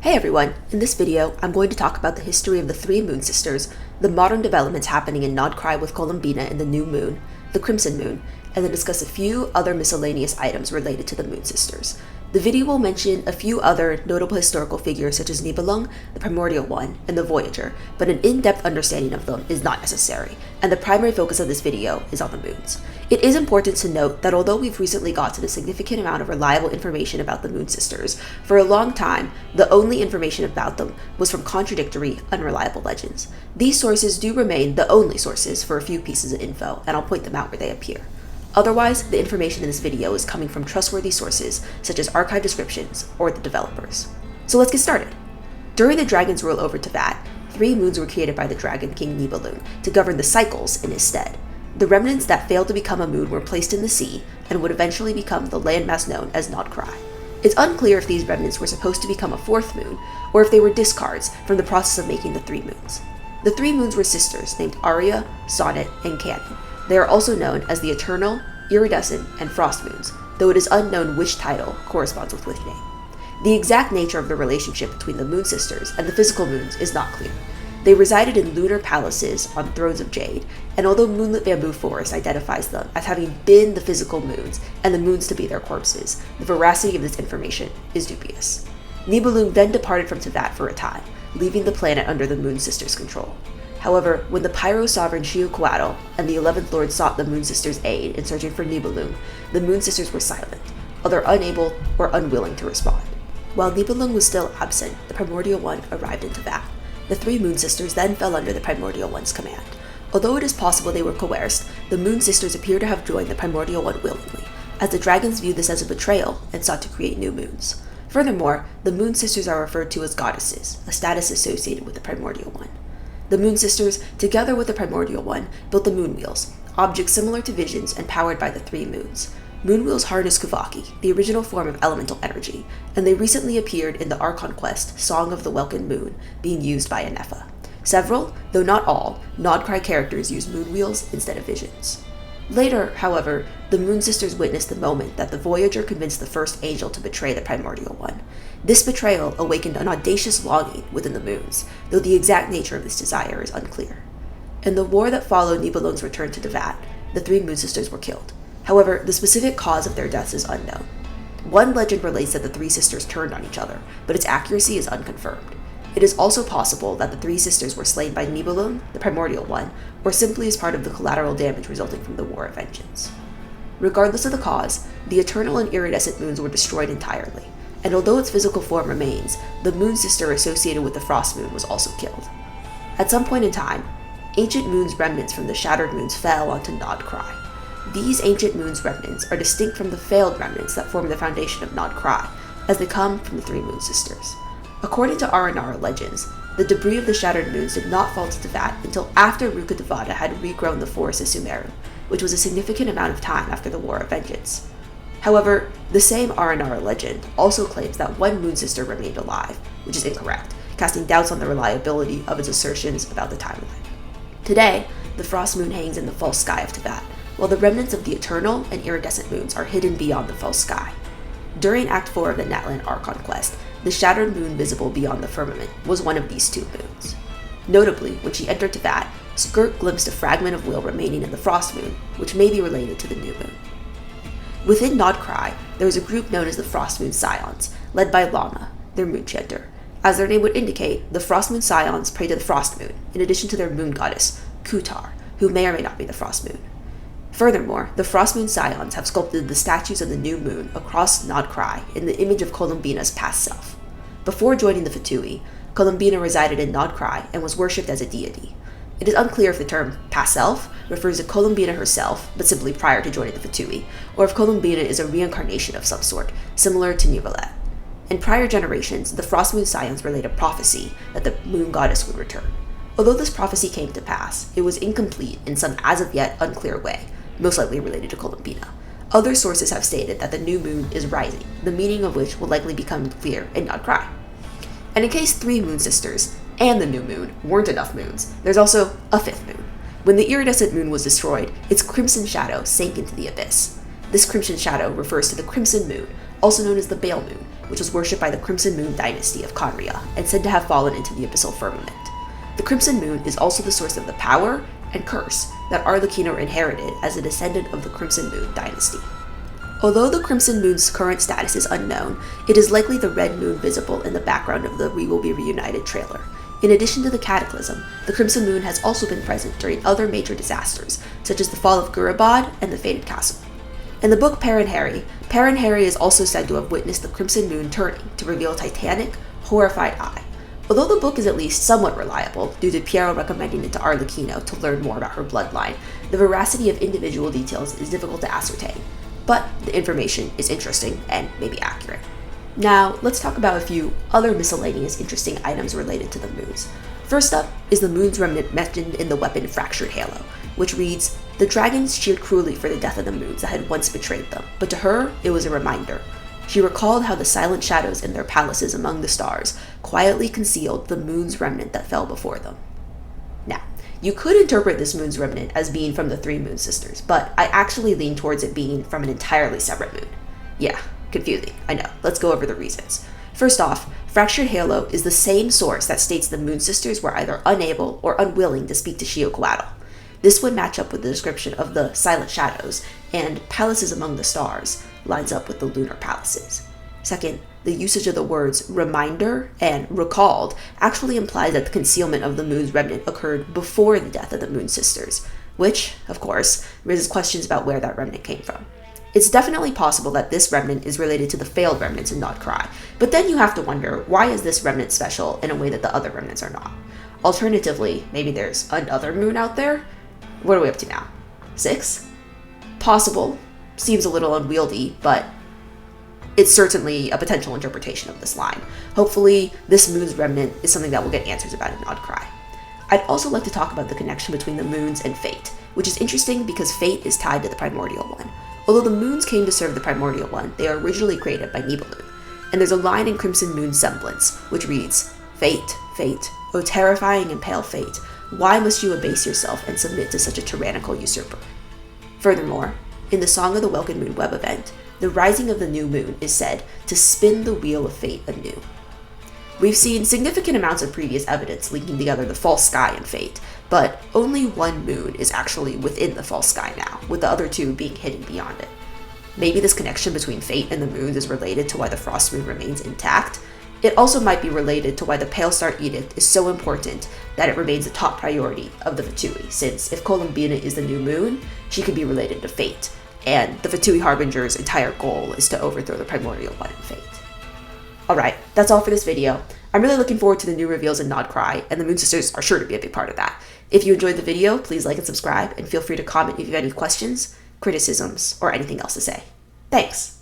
Hey everyone, in this video I'm going to talk about the history of the three Moon Sisters, the modern developments happening in Nod-Krai with Columbina and the new moon, the Crimson Moon, and then discuss a few other miscellaneous items related to the Moon Sisters. The video will mention a few other notable historical figures such as Nibelung, the Primordial One, and the Voyager, but an in-depth understanding of them is not necessary, and the primary focus of this video is on the moons. It is important to note that although we've recently gotten a significant amount of reliable information about the Moon Sisters, for a long time, the only information about them was from contradictory, unreliable legends. These sources do remain the only sources for a few pieces of info, and I'll point them out where they appear. Otherwise, the information in this video is coming from trustworthy sources, such as archive descriptions or the developers. So let's get started. During the dragon's rule over Teyvat, three moons were created by the dragon king Nibelung to govern the cycles in his stead. The remnants that failed to become a moon were placed in the sea and would eventually become the landmass known as Nod-Krai. It's unclear if these remnants were supposed to become a fourth moon, or if they were discards from the process of making the three moons. The three moons were sisters named Aria, Sonnet, and Canon. They are also known as the Eternal, Iridescent, and Frost Moons, though it is unknown which title corresponds with which name. The exact nature of the relationship between the Moon Sisters and the physical moons is not clear. They resided in lunar palaces on thrones of jade, and although Moonlit Bamboo Forest identifies them as having been the physical moons and the moons to be their corpses, the veracity of this information is dubious. Nibelung then departed from Teyvat for a time, leaving the planet under the Moon Sisters' control. However, when the Pyro-Sovereign Xiuhcoatl and the 11th Lord sought the Moon Sisters' aid in searching for Nibelung, the Moon Sisters were silent, either unable or unwilling to respond. While Nibelung was still absent, the Primordial One arrived in Teyvat. The three Moon Sisters then fell under the Primordial One's command. Although it is possible they were coerced, the Moon Sisters appear to have joined the Primordial One willingly, as the dragons viewed this as a betrayal and sought to create new moons. Furthermore, the Moon Sisters are referred to as goddesses, a status associated with the Primordial One. The Moon Sisters, together with the Primordial One, built the Moon Wheels, objects similar to visions and powered by the three moons. Moon Wheels harness Kuvaki, the original form of elemental energy, and they recently appeared in the Archon quest Song of the Welkin Moon, being used by Nepha. Several, though not all, Nod-Krai characters use Moon Wheels instead of visions. Later, however, the Moon Sisters witnessed the moment that the Voyager convinced the first angel to betray the Primordial One. This betrayal awakened an audacious longing within the moons, though the exact nature of this desire is unclear. In the war that followed Nibelung's return to Teyvat, the three Moon Sisters were killed. However, the specific cause of their deaths is unknown. One legend relates that the three sisters turned on each other, but its accuracy is unconfirmed. It is also possible that the three sisters were slain by Nibelung, the Primordial One, or simply as part of the collateral damage resulting from the War of Vengeance. Regardless of the cause, the Eternal and Iridescent moons were destroyed entirely, and although its physical form remains, the Moon Sister associated with the Frost Moon was also killed. At some point in time, ancient moons' remnants from the shattered moons fell onto Nod-Krai. These ancient moons' remnants are distinct from the failed remnants that form the foundation of Nod-Krai, as they come from the three Moon Sisters. According to Aranara legends, the debris of the shattered moons did not fall to Teyvat until after Rukkhadevata had regrown the forest of Sumeru, which was a significant amount of time after the War of Vengeance. However, the same Aranara legend also claims that one Moon Sister remained alive, which is incorrect, casting doubts on the reliability of its assertions about the timeline. Today, the Frost Moon hangs in the false sky of Teyvat, while the remnants of the Eternal and Iridescent moons are hidden beyond the false sky. During Act 4 of the Natlan Archon quest, the shattered moon visible beyond the firmament was one of these two moons. Notably, when she entered Teyvat, Skirk glimpsed a fragment of will remaining in the Frost Moon, which may be related to the new moon. Within Nod-Krai, there is a group known as the Frost Moon Scions, led by Lama, their moon chanter. As their name would indicate, the Frost Moon Scions pray to the Frost Moon, in addition to their moon goddess, Kutar, who may or may not be the Frost Moon. Furthermore, the Frost Moon Scions have sculpted the statues of the new moon across Nod-Krai in the image of Columbina's past self. Before joining the Fatui, Columbina resided in Nod-Krai and was worshipped as a deity. It is unclear if the term past self refers to Columbina herself, but simply prior to joining the Fatui, or if Columbina is a reincarnation of some sort, similar to Nibelung. In prior generations, the Frost Moon Scions relayed a prophecy that the moon goddess would return. Although this prophecy came to pass, it was incomplete in some as-of-yet unclear way, most likely related to Columbina. Other sources have stated that the new moon is rising, the meaning of which will likely become clear in Nod-Krai. And in case three Moon Sisters and the new moon weren't enough moons, there's also a fifth moon. When the Iridescent Moon was destroyed, its crimson shadow sank into the abyss. This crimson shadow refers to the Crimson Moon, also known as the Balemoon, which was worshipped by the Crimson Moon dynasty of Aria, and said to have fallen into the abyssal firmament. The Crimson Moon is also the source of the power and curse that Arlecchino inherited as a descendant of the Crimson Moon dynasty. Although the Crimson Moon's current status is unknown, it is likely the red moon visible in the background of the We Will Be Reunited trailer. In addition to the Cataclysm, the Crimson Moon has also been present during other major disasters, such as the fall of Gurabad and the Fated Castle. In the book Perrin Harry is also said to have witnessed the Crimson Moon turning to reveal a titanic, horrified eye. Although the book is at least somewhat reliable, due to Piero recommending it to Arlecchino to learn more about her bloodline, the veracity of individual details is difficult to ascertain. But the information is interesting and maybe accurate. Now, let's talk about a few other miscellaneous interesting items related to the moons. First up is the moon's remnant mentioned in the weapon Fractured Halo, which reads, "The dragons cheered cruelly for the death of the moons that had once betrayed them, but to her it was a reminder. She recalled how the silent shadows in their palaces among the stars quietly concealed the moon's remnant that fell before them." Now, you could interpret this moon's remnant as being from the three moon sisters, but I actually lean towards it being from an entirely separate moon. Yeah, confusing, I know. Let's go over the reasons. First off, Fractured Halo is the same source that states the moon sisters were either unable or unwilling to speak to Xiuhcoatl. This would match up with the description of the silent shadows, and palaces among the stars lines up with the lunar palaces. Second, the usage of the words reminder and recalled actually implies that the concealment of the moon's remnant occurred before the death of the moon sisters, which, of course, raises questions about where that remnant came from. It's definitely possible that this remnant is related to the failed remnants in Nod-Krai, but then you have to wonder, why is this remnant special in a way that the other remnants are not? Alternatively, maybe there's another moon out there? What are we up to now? 6? Possible. Seems a little unwieldy, but it's certainly a potential interpretation of this line. Hopefully, this moon's remnant is something that we'll get answers about in Nod-Krai. I'd also like to talk about the connection between the moons and fate, which is interesting because fate is tied to the primordial one. Although the moons came to serve the primordial one, they are originally created by Nibelung. And there's a line in Crimson Moon's Semblance, which reads, "Fate, fate, O terrifying and pale fate, why must you abase yourself and submit to such a tyrannical usurper?" Furthermore, in the Song of the Welkin Moon web event, the rising of the new moon is said to spin the wheel of fate anew. We've seen significant amounts of previous evidence linking together the false sky and fate, but only one moon is actually within the false sky now, with the other two being hidden beyond it. Maybe this connection between fate and the moons is related to why the frost moon remains intact. It also might be related to why the Pale Star Edict is so important that it remains a top priority of the Fatui, since if Columbina is the new moon, she could be related to fate, and the Fatui Harbinger's entire goal is to overthrow the primordial one in fate. Alright, that's all for this video. I'm really looking forward to the new reveals in Nod-Krai, and the Moon Sisters are sure to be a big part of that. If you enjoyed the video, please like and subscribe, and feel free to comment if you have any questions, criticisms, or anything else to say. Thanks!